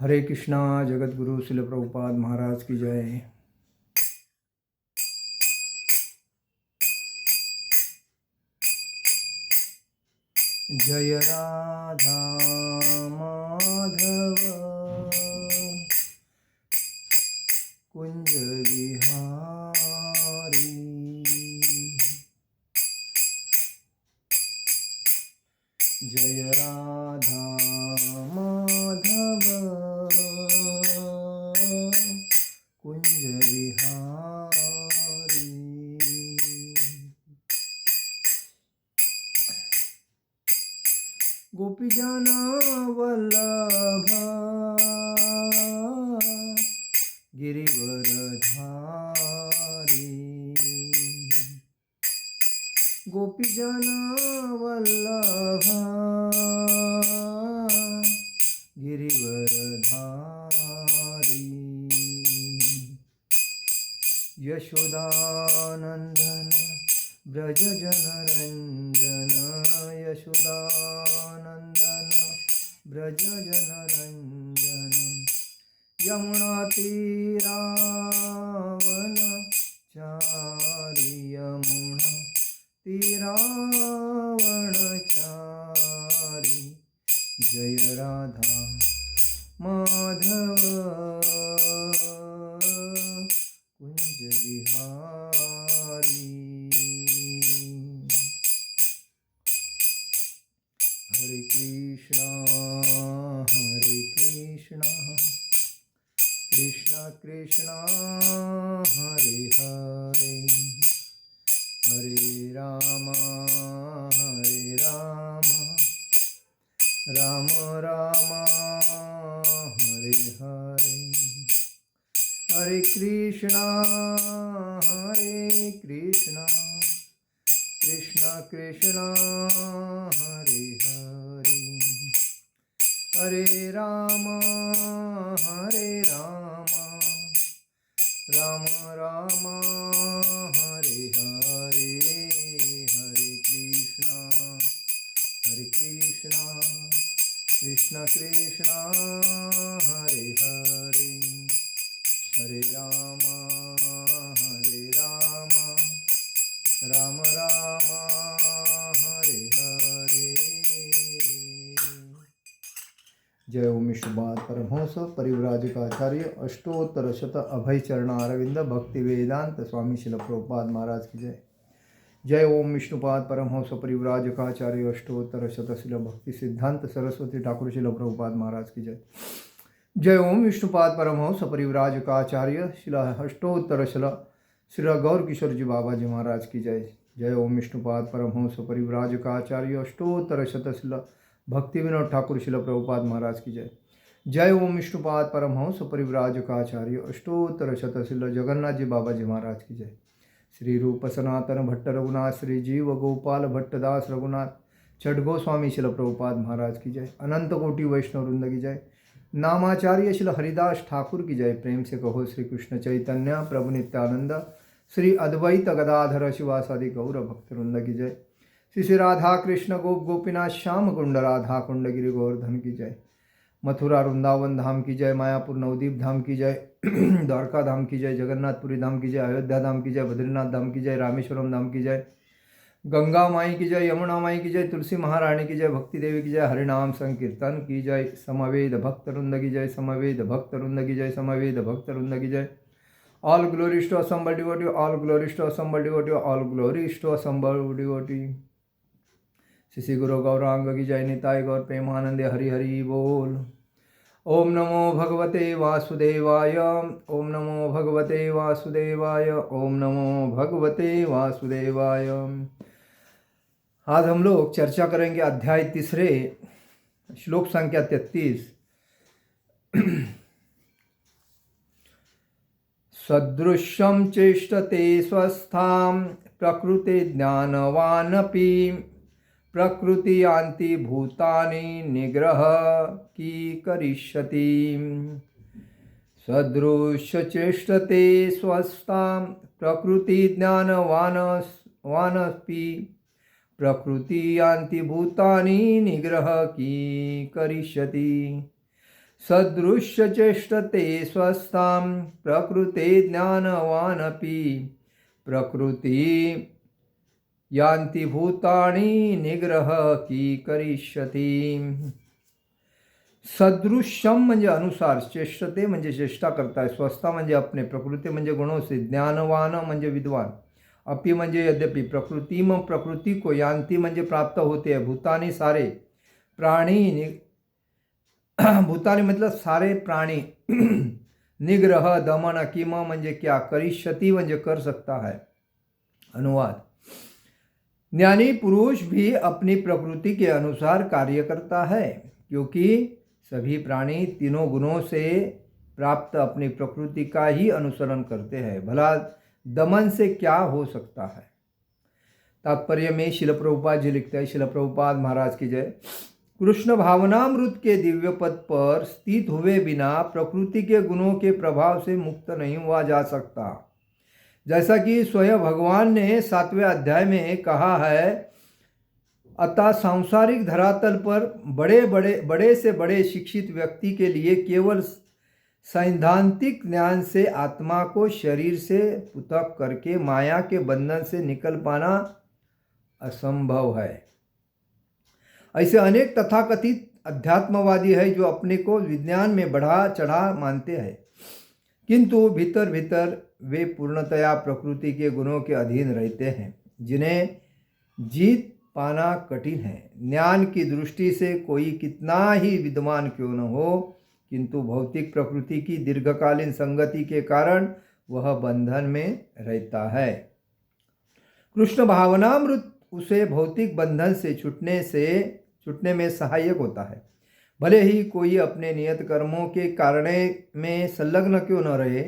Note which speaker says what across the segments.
Speaker 1: हरे कृष्णा। जगत गुरु शिल प्रभुपाद महाराज की जय। जय राधा माधव कुंज विहारी। जय राधा माधव कुंज विहारी। गोपीजन वल्लभ गिरिवरधारी। गोपीजन वल्लभ गिरिवरधारी। यशोदानंदन ब्रज जनरंजन। यशोदानंदन ब्रज जनरंजन। यमुना तीरावन चारि। यमुना तीरावन चारि। जय राधा माधव कुंज विहारी। हरे कृष्णा कृष्णा कृष्णा हरे हरे। हरे राम राम राम हरे हरे। हरे कृष्णा कृष्णा कृष्णा हरे हरे। हरे राम राम राम हरे हरे। हरे कृष्णा कृष्णा कृष्णा हरे हरे। हरे राम राम राम हरे हरे। जय ओम विष्णुपाद परमहंस परिव्राजकाचार्य अष्टोत्तर शत अभय चरणारविंद भक्ति वेदांत स्वामी शिल प्रभुपाद महाराज की जय। जय ओम विष्णुपाद परमहंस परिव्राजकाचार्य अष्टोत्तर शत शिल भक्ति सिद्धांत सरस्वती ठाकुर शिल प्रभुपाद महाराज की जय। जय ओम विष्णुपाद परमहंस परिव्राजकाचार्य शिल अष्टोत्तर शिल श्री गौर किशोर जी बाबा जी महाराज की जय। जय ओम विष्णुपाद परमहंस परिव्राजकाचार्य अष्टोत्तर शत शिल भक्ति विनोद ठाकुर शिल प्रभुपाद महाराज की जय। जय ओम विष्णुपाद परमहंस परिव्राजकाचार्य अष्टोत्तर शत शिल जगन्नाथ जी बाबा जी महाराज की जय। श्री रूप सनातन भट्ट रघुनाथ श्री जीव गोपाल भट्टदास रघुनाथ छठ गोस्वामी शिल प्रभुपाद महाराज की जय। अनंत कोटि वैष्णव वृंद की जय। नामाचार्य शिल हरिदास ठाकुर की जय। प्रेम से कहो श्री कृष्ण चैतन्य प्रभु नित्यानंद श्री अद्वैत गदाधर शिवासादि गौर भक्त वृंद की जय। श्री श्री राधा कृष्ण गोप गोपीनाथ श्याम कुंड राधा कुंड गिरि गोवर्धन की जय। मथुरा वृंदावन धाम की जय। मायापुर नवदीप धाम की जय। द्वारका धाम की जय। जगन्नाथपुरी धाम की जय। अयोध्या धाम की जय। बद्रीनाथ धाम की जय। रामेश्वरम धाम की जय। गंगा माई की जय। यमुना माई की जय। तुलसी महारानी की जय। भक्ति देवी की जय। हरिनाम संकीर्तन की जय। समवेद भक्त वृंद की जय। समवेद भक्त वृंद की जय। समवेद भक्त वृंद की जय। All glories to assembled devotee, all glories to assembled devotee, all glories to assembled devotee। Shri गुरु गौरांग की जय। निताय गौर प्रेमानंदे हरि हरि बोल। ओम नमो भगवते वासुदेवाय। ओम नमो भगवते वासुदेवाय। ओम नमो भगवते वासुदेवाय। आज हम लोग चर्चा करेंगे अध्याय 3 श्लोक संख्या 33। सदृशं चेष्टते स्वस्थां प्रकृति ज्ञानवानपि प्रकृति यान्ति भूतानि निग्रह की करिष्यति। सदृश चेष्टते स्वस्थां प्रकृति ज्ञानवानपि प्रकृति यान्ति भूतानि निग्रह की करिष्यति। सदृश्य चेष्टते स्वस्थां प्रकृते ज्ञानवानपि प्रकृति यान्ति भूतानि निग्रह की करिष्यति। सदृश्यम म्हणजे अनुसार, चेष्टते म्हणजे चेष्टा करता है, स्वस्था म्हणजे अपने, प्रकृति म्हणजे गुणों से, ज्ञानवान म्हणजे विद्वान, अपि म्हणजे यद्यपि, प्रकृति में प्रकृति को, यान्ति म्हणजे प्राप्त होते हैं, भूतानि सारे, प्राणी भूतानि मतलब सारे प्राणी, निग्रह दमन, किम म्हणजे क्या, करिष्यति म्हणजे कर सकता है। अनुवाद, ज्ञानी पुरुष भी अपनी प्रकृति के अनुसार कार्य करता है, क्योंकि सभी प्राणी तीनों गुणों से प्राप्त अपनी प्रकृति का ही अनुसरण करते हैं, भला दमन से क्या हो सकता है। तात्पर्य में शिल प्रभुपाद जी लिखते हैं, शिल प्रभुपाद महाराज की जय। कृष्ण भावनामृत के दिव्य पद पर स्थित हुए बिना प्रकृति के गुणों के प्रभाव से मुक्त नहीं हुआ जा सकता। जैसा कि स्वयं भगवान ने 7वें अध्याय में कहा है, अतः सांसारिक धरातल पर बड़े से बड़े शिक्षित व्यक्ति के लिए केवल सैद्धांतिक ज्ञान से आत्मा को शरीर से पृथक करके माया के बंधन से निकल पाना असंभव है। ऐसे अनेक तथाकथित अध्यात्मवादी है जो अपने को विज्ञान में बढ़ा चढ़ा मानते हैं, किंतु भीतर भीतर वे पूर्णतया प्रकृति के गुणों के अधीन रहते हैं, जिन्हें जीत पाना कठिन है। ज्ञान की दृष्टि से कोई कितना ही विद्वान क्यों न हो, किंतु भौतिक प्रकृति की दीर्घकालीन संगति के कारण वह बंधन में रहता है। कृष्ण भावनामृत उसे भौतिक बंधन से छूटने में सहायक होता है। भले ही कोई अपने नियत कर्मों के कारण में संलग्न क्यों न रहे,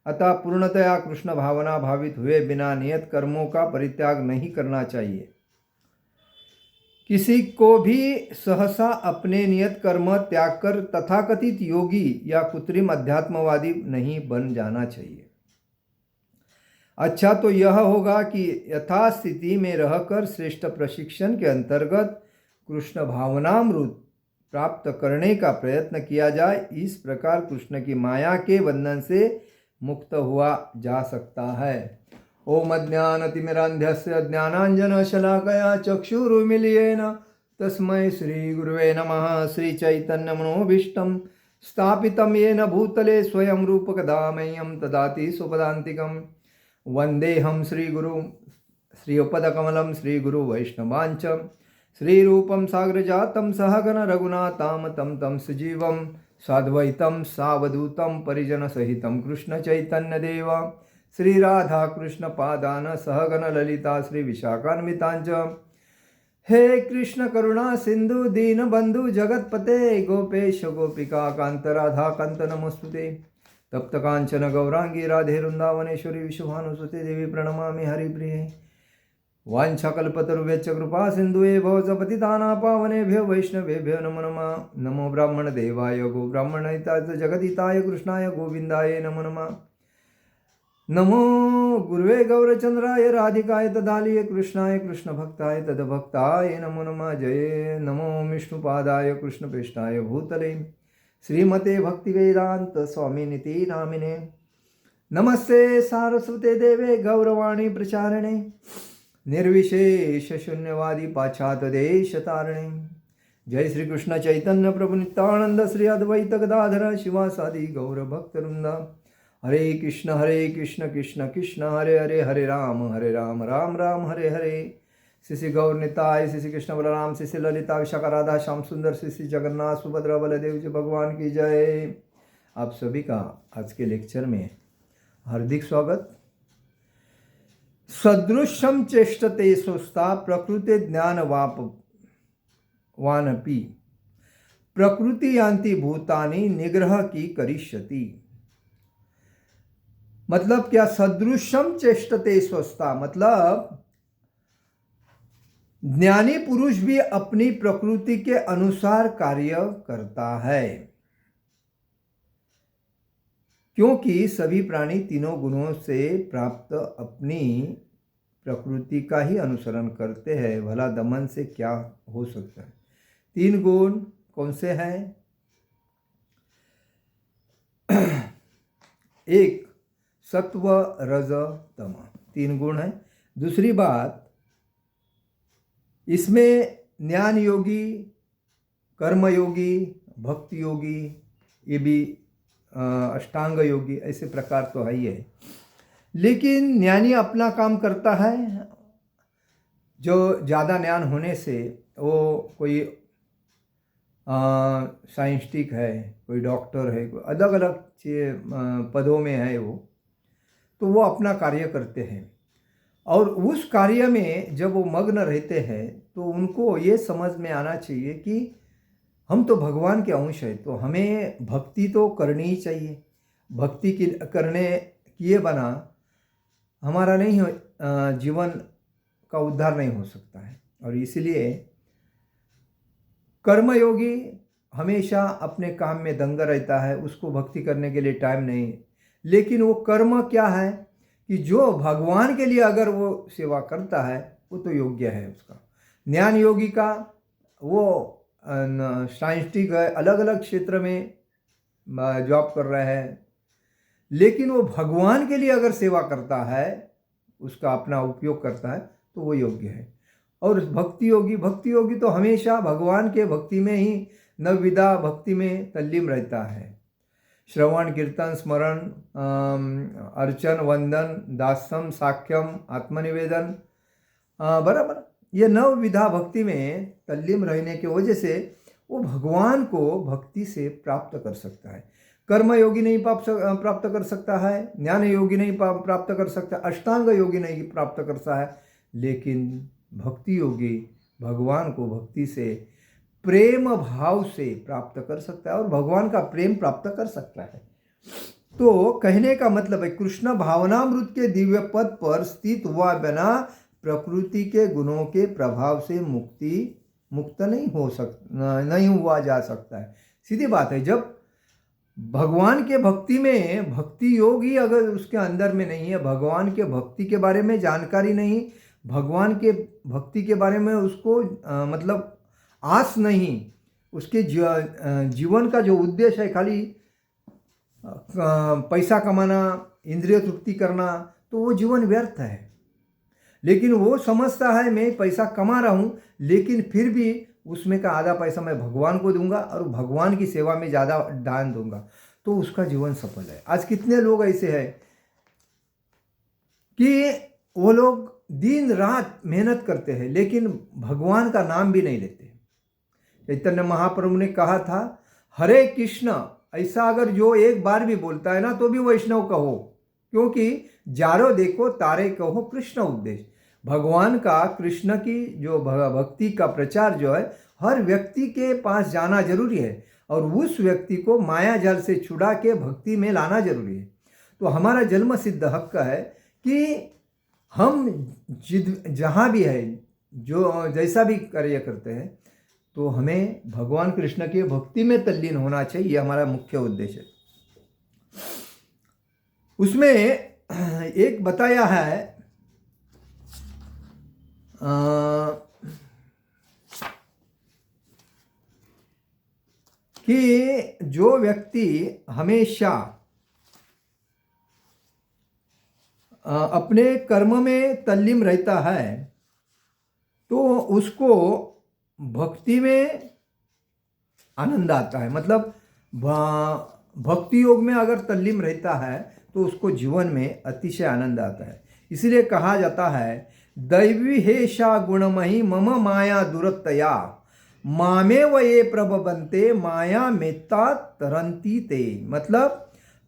Speaker 1: अतः पूर्णतया कृष्ण भावना भावित हुए बिना नियत कर्मों का परित्याग नहीं करना चाहिए। किसी को भी सहसा अपने नियत कर्म त्याग कर तथाकथित योगी या कृत्रिम अध्यात्मवादी नहीं बन जाना चाहिए। अच्छा तो यह होगा कि यथास्थिति में रहकर श्रेष्ठ प्रशिक्षण के अंतर्गत कृष्ण भावनामृत प्राप्त करने का प्रयत्न किया जाए। इस प्रकार कृष्ण की माया के बंधन से मुक्त हुआ जा सकता है। ओम अज्ञानतिमिरान्धस्य ज्ञानाञ्जनशलाकया चक्षुरुन्मीलितेन तस्मै श्रीगुरुवे नमः। श्रीचैतन्यमनोभीष्टं स्थापितं येन भूतले स्वयं रूपकदामह्यं ददाति स्वपदान्तिकं। वन्देऽहं श्रीगुरुं श्रीयुपदकमलं श्रीगुरुवैष्णवांच श्रीरूपं साग्रजातं सहगण रघुनाथामतं तं सजीवं साद्वैतं सावधूतं परिजनसहितं कृष्णचैतन्यदेव श्री राधा कृष्ण पादान सहगण ललिता श्री विशाखान्वितांच। हे कृष्ण करुणा सिंधु दीन बंधु जगतपते गोपेश गोपिका कांत राधा कांत नमस्तुते। तप्त कांचन गौरांगी राधे वृंदावनेश्वरी विश्वभानुसुते देवी प्रणमामि हरिप्रिये। वाञ्छाकल्पतरुभ्यश्च कृपा सिन्धुवे भवसपतितानां पावनेभ्यो वैष्णवेभ्यो नमो नमः। नमो ब्राह्मण देवाय गो ब्राह्मणहिताय जगदिताय कृष्णाय गोविन्दाय नमो नमः। नमो गुरुवे गौरचंद्राय राधिकाय तदालिये कृष्णाय कृष्ण भक्ताय तदभक्ताय नमो नमः। जय नमो विष्णुपादाय कृष्णप्रेष्ठाय भूतले श्रीमते भक्तिवेदांत स्वामिनिति नामिने। नमस्ते सारस्वते देवे गौरवाणी प्रचारिणे निर्विशेष शून्यवादी पाश्चात्य देश तारिणे। जय श्री कृष्ण चैतन्य प्रभु नित्यानंद श्री अद्वैत गदाधर शिवासादि गौर भक्तवृंद। हरे कृष्ण कृष्ण कृष्ण हरे हरे, हरे राम राम राम हरे हरे। श्री गौर निताय, श्री कृष्ण बलराम, श्री ललिता विशाखा राधा श्याम सुंदर, श्री जगन्नाथ सुभद्रा बलदेव जी भगवान की जय। आप सभी का आज के लेक्चर में हार्दिक स्वागत। सदृशम चेष्टते स्वस्ता प्रकृति ज्ञान वानपि प्रकृति यान्ति भूतानि निग्रह की करिष्यति। मतलब क्या, सदृशम चेष्टते स्वस्ता मतलब ज्ञानी पुरुष भी अपनी प्रकृति के अनुसार कार्य करता है, क्योंकि सभी प्राणी तीनों गुणों से प्राप्त अपनी प्रकृति का ही अनुसरण करते हैं, भला दमन से क्या हो सकता है। 3 गुण कौन से हैं? एक सत्व रज तम, 3 गुण हैं। दूसरी बात, इसमें ज्ञान योगी, कर्म योगी, भक्ति योगी, ये भी अष्टांग योगी, ऐसे प्रकार तो है ही है। लेकिन ज्ञानी अपना काम करता है, जो ज़्यादा ज्ञान होने से वो कोई साइंटिस्ट है, कोई डॉक्टर है, कोई अलग अलग पदों में है वो, तो वो अपना कार्य करते हैं। और उस कार्य में जब वो मग्न रहते हैं तो उनको ये समझ में आना चाहिए कि हम तो भगवान के अंश है, तो हमें भक्ति तो करनी ही चाहिए। भक्ति करने किए बना हमारा नहीं जीवन का उद्धार नहीं हो सकता है। और इसलिए कर्मयोगी हमेशा अपने काम में दंग रहता है, उसको भक्ति करने के लिए टाइम नहीं। लेकिन वो कर्म क्या है कि जो भगवान के लिए अगर वो सेवा करता है वो तो योग्य है उसका। ज्ञान योगी का वो साइंटिस्ट है, अलग अलग क्षेत्र में जॉब कर रहे हैं, लेकिन वो भगवान के लिए अगर सेवा करता है, उसका अपना उपयोग करता है, तो वो योग्य है। और भक्ति योगी तो हमेशा भगवान के भक्ति में ही नवविधा भक्ति में तल्लीन रहता है। श्रवण, कीर्तन, स्मरण, अर्चन, वंदन, दास्यम, साख्यम, आत्मनिवेदन, बराबर, ये नवविधा भक्ति में तल्लीन रहने की वजह से वो भगवान को भक्ति से प्राप्त कर सकता है। कर्म योगी नहीं प्राप्त कर सकता है, ज्ञान योगी नहीं प्राप्त कर सकता, अष्टांग योगी नहीं प्राप्त करता है, लेकिन भक्ति योगी भगवान को भक्ति से, प्रेम भाव से प्राप्त कर सकता है और भगवान का प्रेम प्राप्त कर सकता है। तो कहने का मतलब है, कृष्ण भावनामृत के दिव्य पद पर स्थित हुआ बिना प्रकृति के गुणों के प्रभाव से मुक्त नहीं हुआ जा सकता है। सीधी बात है, जब भगवान के भक्ति में भक्ति योग ही अगर उसके अंदर में नहीं है, भगवान के भक्ति के बारे में जानकारी नहीं, भगवान के भक्ति के बारे में उसको मतलब आस नहीं, उसके जीवन का जो उद्देश्य है खाली पैसा कमाना, इंद्रिय तृप्ति करना, तो वो जीवन व्यर्थ है। लेकिन वो समझता है मैं पैसा कमा रहा हूँ, लेकिन फिर भी उसमें का आधा पैसा मैं भगवान को दूंगा और भगवान की सेवा में ज़्यादा दान दूंगा, तो उसका जीवन सफल है। आज कितने लोग ऐसे हैं कि वो लोग दिन रात मेहनत करते हैं लेकिन भगवान का नाम भी नहीं लेते। चैतन्य महाप्रभु ने कहा था, हरे कृष्ण ऐसा अगर जो एक बार भी बोलता है ना तो भी वैष्णव कहो, क्योंकि जारो देखो तारे कहो कृष्ण उपदेश। भगवान का, कृष्ण की जो भक्ति का प्रचार जो है हर व्यक्ति के पास जाना जरूरी है और उस व्यक्ति को माया जाल से छुड़ा के भक्ति में लाना जरूरी है। तो हमारा जन्म सिद्ध हक है कि हम जहाँ भी है, जो जैसा भी कार्य करते हैं, तो हमें भगवान कृष्ण के भक्ति में तल्लीन होना चाहिए, ये हमारा मुख्य उद्देश्य है। उसमें एक बताया है कि जो व्यक्ति हमेशा अपने कर्म में तल्लीन रहता है तो उसको भक्ति में आनंद आता है। मतलब भक्ति योग में अगर तल्लीन रहता है तो उसको जीवन में अतिशय आनंद आता है। इसलिए कहा जाता है, दैवी हेषा गुणमयी मम माया दुरतया मामेव ये प्रबंते माया मेत्ता तरंती ते। मतलब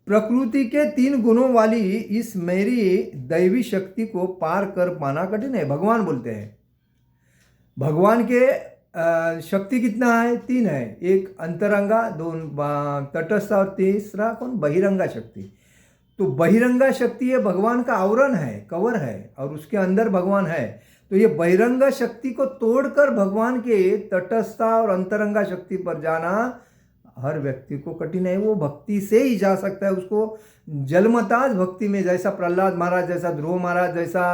Speaker 1: प्रकृति के 3 गुणों वाली इस मेरी दैवी शक्ति को पार कर पाना कठिन है। भगवान बोलते हैं, भगवान के शक्ति कितना है? 3 है। एक अंतरंगा, 2 तटस्थ और तीसरा कौन? बहिरंगा शक्ति। तो बहिरंगा शक्ति ये भगवान का आवरण है, कवर है, और उसके अंदर भगवान है। तो ये बहिरंगा शक्ति को तोड़कर भगवान के तटस्थता और अंतरंगा शक्ति पर जाना हर व्यक्ति को कठिन है। वो भक्ति से ही जा सकता है, उसको जलमताज भक्ति में, जैसा प्रहलाद महाराज, जैसा ध्रुव महाराज, जैसा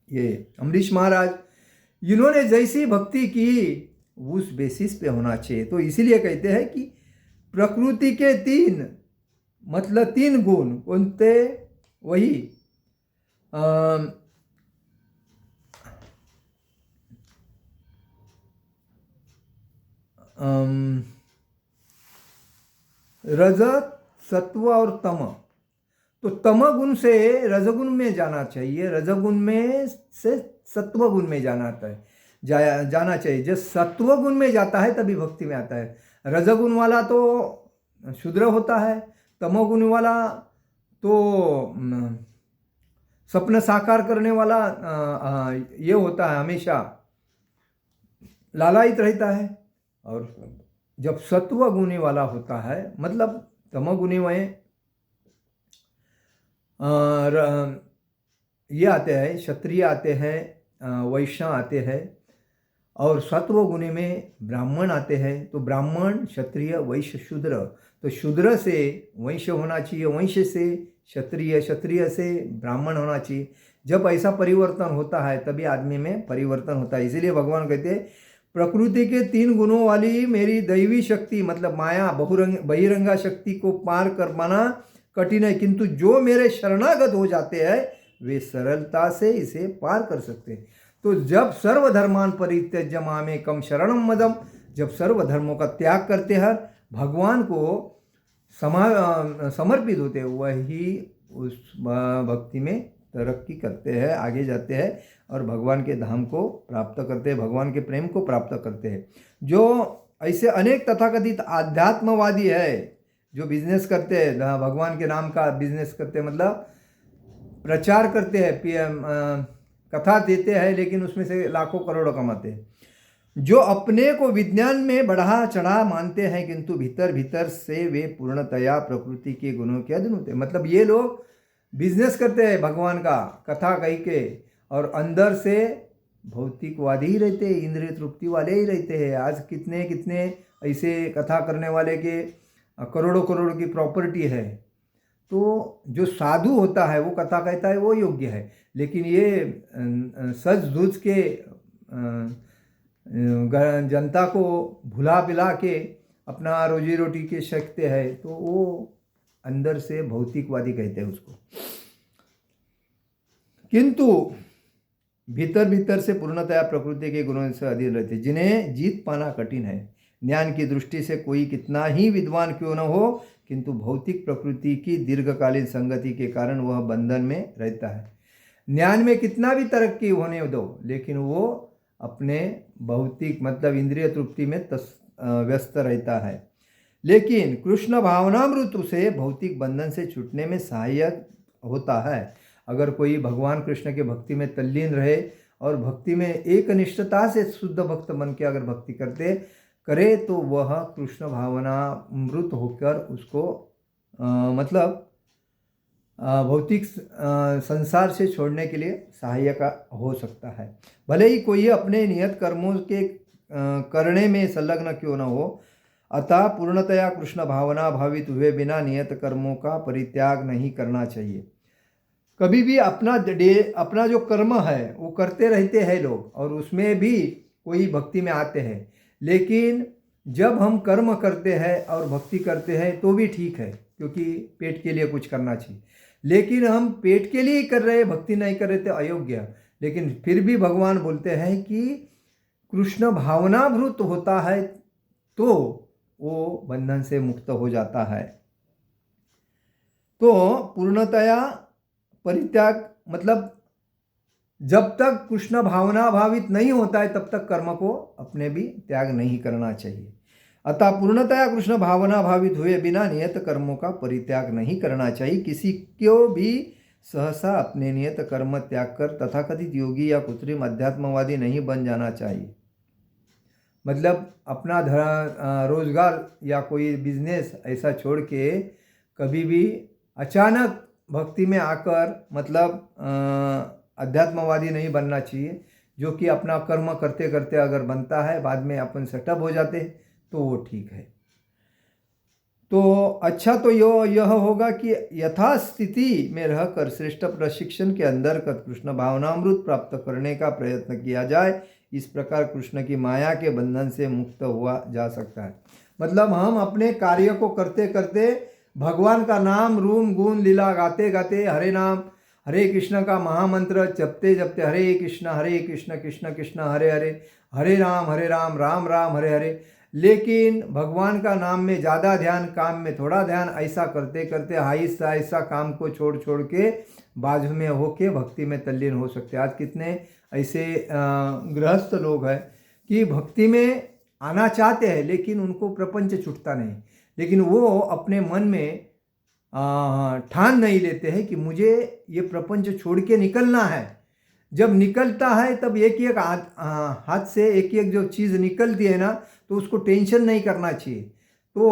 Speaker 1: ये अम्बरीश महाराज, इन्होंने जैसी भक्ति की उस बेसिस पे होना चाहिए। तो इसीलिए कहते हैं कि प्रकृति के तीन मतलब तीन गुण कौनते, वही रज सत्व और तम। तो तम गुण से रजगुण में जाना चाहिए, रजगुण में से सत्व गुण में जाना चाहिए। जब सत्व गुण में जाता है तभी भक्ति में आता है। रजगुण वाला तो शूद्र होता है, तमोगुण वाला तो सपना साकार करने वाला ये होता है, हमेशा लालायित रहता है। और जब सत्व गुणी वाला होता है मतलब तमोगुणी में ये आते हैं, क्षत्रिय आते हैं, वैश्य आते हैं, और सत्व गुणी में ब्राह्मण आते हैं। तो ब्राह्मण, क्षत्रिय, वैश्य, शूद्र। तो शूद्र से वैश्य होना चाहिए, वैश्य से क्षत्रिय, क्षत्रिय से ब्राह्मण होना चाहिए। जब ऐसा परिवर्तन होता है तभी आदमी में परिवर्तन होता है। इसीलिए भगवान कहते हैं प्रकृति के तीन गुणों वाली मेरी दैवी शक्ति मतलब माया बहिरंगा शक्ति को पार कर पाना कठिन है, किंतु जो मेरे शरणागत हो जाते हैं वे सरलता से इसे पार कर सकते हैं। तो जब सर्वधर्मान परित्यज्य मामेकम शरणम मदम, जब सर्वधर्मों का त्याग करते हैं, भगवान को समर्पित होते हैं, वही उस भक्ति में तरक्की करते हैं, आगे जाते हैं और भगवान के धाम को प्राप्त करते हैं, भगवान के प्रेम को प्राप्त करते हैं। जो ऐसे अनेक तथाकथित आध्यात्मवादी है जो बिजनेस करते हैं, भगवान के नाम का बिजनेस करते हैं, मतलब प्रचार करते हैं, कथा देते हैं, लेकिन उसमें से लाखों करोड़ों कमाते हैं। जो अपने को विज्ञान में बढ़ा चढ़ा मानते हैं किंतु भीतर भीतर से वे पूर्णतया प्रकृति के गुणों के अधीन होते हैं। मतलब ये लोग बिजनेस करते हैं भगवान का कथा कही के, और अंदर से भौतिकवादी ही रहते हैं, इंद्रिय तृप्ति वाले ही रहते हैं। आज कितने कितने ऐसे कथा करने वाले के करोड़ों करोड़ की प्रॉपर्टी है। तो जो साधु होता है वो कथा कहता है वो योग्य है, लेकिन ये सच धूज के जनता को भुला पिला के अपना रोजी रोटी के सकते हैं, तो वो अंदर से भौतिकवादी कहते हैं उसको। किंतु भीतर भीतर से पूर्णतया प्रकृति के गुणों से अधीन रहते, जिन्हें जीत पाना कठिन है। ज्ञान की दृष्टि से कोई कितना ही विद्वान क्यों न हो, किंतु भौतिक प्रकृति की दीर्घकालीन संगति के कारण वह बंधन में रहता है। ज्ञान में कितना भी तरक्की होने दो, लेकिन वो अपने भौतिक मतलब इंद्रिय तृप्ति में व्यस्त रहता है। लेकिन कृष्ण भावनामृत से भौतिक बंधन से छूटने में सहायक होता है। अगर कोई भगवान कृष्ण के भक्ति में तल्लीन रहे और भक्ति में एक निष्ठता से शुद्ध भक्त बन के अगर भक्ति करे तो वह कृष्ण भावनामृत होकर उसको मतलब भौतिक संसार से छोड़ने के लिए सहायक हो सकता है। भले ही कोई अपने नियत कर्मों के करने में संलग्न क्यों न हो, अतः पूर्णतया कृष्ण भावना भावित हुए बिना नियत कर्मों का परित्याग नहीं करना चाहिए। कभी भी अपना जो कर्म है वो करते रहते हैं लोग, और उसमें भी कोई भक्ति में आते हैं। लेकिन जब हम कर्म करते हैं और भक्ति करते हैं तो भी ठीक है, क्योंकि पेट के लिए कुछ करना चाहिए। लेकिन हम पेट के लिए ही कर रहे, भक्ति नहीं कर रहे तो अयोग्य। लेकिन फिर भी भगवान बोलते हैं कि कृष्ण भावनाभूत होता है तो वो बंधन से मुक्त हो जाता है। तो पूर्णतया परित्याग मतलब जब तक कृष्ण भावना भावित नहीं होता है तब तक कर्म को अपने भी त्याग नहीं करना चाहिए। अतः पूर्णतया कृष्ण भावना भावित हुए बिना नियत कर्मों का परित्याग नहीं करना चाहिए। किसी को भी सहसा अपने नियत कर्म त्याग कर तथाकथित योगी या कृत्रिम अध्यात्मवादी नहीं बन जाना चाहिए। मतलब अपना रोजगार या कोई बिजनेस ऐसा छोड़ के कभी भी अचानक भक्ति में आकर मतलब अध्यात्मवादी नहीं बनना चाहिए। जो कि अपना कर्म करते करते अगर बनता है बाद में अपन सेटअप हो जाते तो वो ठीक है। तो अच्छा तो यह होगा कि यथास्थिति में रहकर श्रेष्ठ प्रशिक्षण के अंतर्गत कृष्ण भावनामृत प्राप्त करने का प्रयत्न किया जाए। इस प्रकार कृष्ण की माया के बंधन से मुक्त हुआ जा सकता है। मतलब हम अपने कार्य को करते करते भगवान का नाम रूम गुण लीला गाते गाते हरे नाम हरे कृष्ण का महामंत्र जपते जपते हरे कृष्ण कृष्ण कृष्ण हरे हरे हरे राम राम राम हरे हरे, लेकिन भगवान का नाम में ज़्यादा ध्यान, काम में थोड़ा ध्यान, ऐसा करते करते आहिस्ता आहिस्ता काम को छोड़ छोड़ के बाजू में होके भक्ति में तल्लीन हो सकते हैं। आज कितने ऐसे गृहस्थ लोग हैं कि भक्ति में आना चाहते हैं लेकिन उनको प्रपंच छूटता नहीं, लेकिन वो अपने मन में ठान नहीं लेते हैं कि मुझे ये प्रपंच छोड़ के निकलना है। जब निकलता है तब एक एक हाथ से एक एक जो चीज़ निकलती है ना, तो उसको टेंशन नहीं करना चाहिए। तो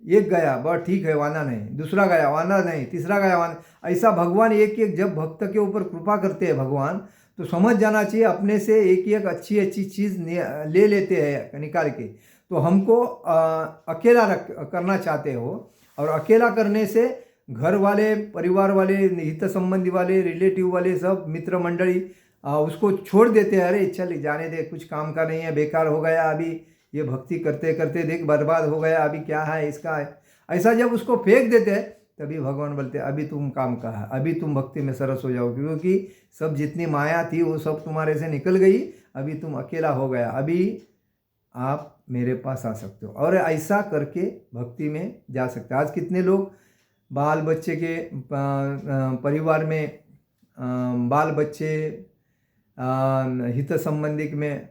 Speaker 1: एक गया बस ठीक है, वाना नहीं, दूसरा गया वाना नहीं, तीसरा गया वाना, ऐसा भगवान एक एक जब भक्त के ऊपर कृपा करते हैं भगवान, तो समझ जाना चाहिए अपने से एक एक अच्छी अच्छी चीज़ ले लेते हैं निकाल के। तो हमको अकेला करना चाहते हो, और अकेला करने से घर वाले, परिवार वाले, हित संबंधी वाले, रिलेटिव वाले, सब मित्र मंडली उसको छोड़ देते हैं। अरे चल जाने दे, कुछ काम का नहीं है, बेकार हो गया, अभी ये भक्ति करते करते देख बर्बाद हो गया, अभी क्या है इसका है। ऐसा जब उसको फेंक देते हैं तभी भगवान बोलते हैं अभी तुम काम का है, अभी तुम भक्ति में सरस हो जाओगे, क्योंकि सब जितनी माया थी वो सब तुम्हारे से निकल गई, अभी तुम अकेला हो गया, अभी आप मेरे पास आ सकते हो। और ऐसा करके भक्ति में जा सकते हैं। आज कितने लोग बाल बच्चे के परिवार में बाल बच्चे हित संबंधी में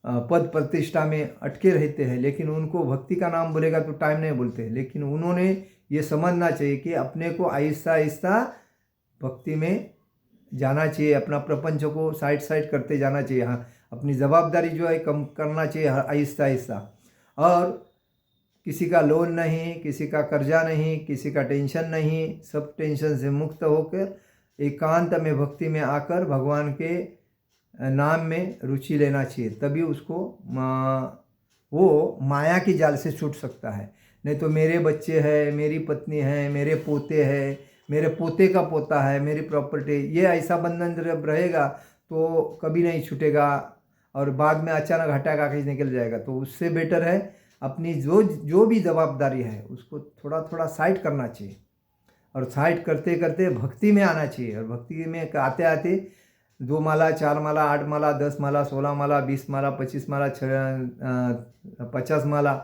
Speaker 1: पद प्रतिष्ठा में अटके रहते हैं, लेकिन उनको भक्ति का नाम बोलेगा तो टाइम नहीं बोलते। लेकिन उन्होंने ये समझना चाहिए कि अपने को आहिस्ता आहिस्ता भक्ति में जाना चाहिए, अपना प्रपंच को साइड करते जाना चाहिए। हाँ, अपनी जवाबदारी जो है कम करना चाहिए आहिस्ता आहिस्ता, और किसी का लोन नहीं, किसी का कर्जा नहीं, किसी का टेंशन नहीं, सब टेंशन से मुक्त होकर एकांत में भक्ति में आकर भगवान के नाम में रुचि लेना चाहिए। तभी उसको वो माया की जाल से छूट सकता है। नहीं तो मेरे बच्चे हैं, मेरी पत्नी है, मेरे पोते हैं, मेरे पोते का पोता है, मेरी प्रॉपर्टी, ये ऐसा बंधन जब रहेगा तो कभी नहीं छूटेगा, और बाद में अचानक हटाकर कहीं निकल जाएगा। तो उससे बेटर है अपनी जो भी जवाबदारी है उसको थोड़ा थोड़ा साइड करना चाहिए, और साइड करते करते भक्ति में आना चाहिए। और भक्ति में आते आते 2 माला, 4 माला, 8 माला, 10 माला, 16 माला, 20 माला, 25 माला, 50 माला,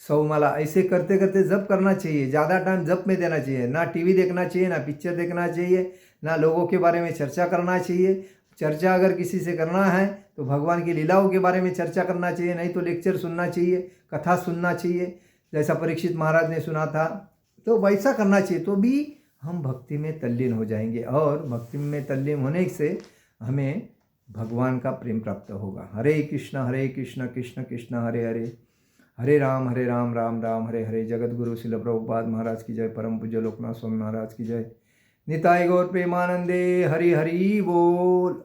Speaker 1: 100 माला, ऐसे करते करते जप करना चाहिए। ज़्यादा टाइम जप में देना चाहिए, ना टीवी देखना चाहिए, ना पिक्चर देखना चाहिए, ना लोगों के बारे में चर्चा करना चाहिए। चर्चा अगर किसी से करना है तो भगवान की लीलाओं के बारे में चर्चा करना चाहिए, नहीं तो लेक्चर सुनना चाहिए, कथा सुनना चाहिए, जैसा परीक्षित महाराज ने सुना था, तो वैसा करना चाहिए। तो भी हम भक्ति में तल्लीन हो जाएंगे, और भक्ति में तल्लीन होने से हमें भगवान का प्रेम प्राप्त होगा। हरे कृष्ण कृष्ण कृष्ण हरे हरे, हरे राम राम राम हरे हरे। जगत गुरु शिल प्रभुपाद महाराज की जय, परम पूज्य लोकनाथ स्वामी महाराज की जय। निताय गौर प्रेमानंदे, हरि हरि बोल।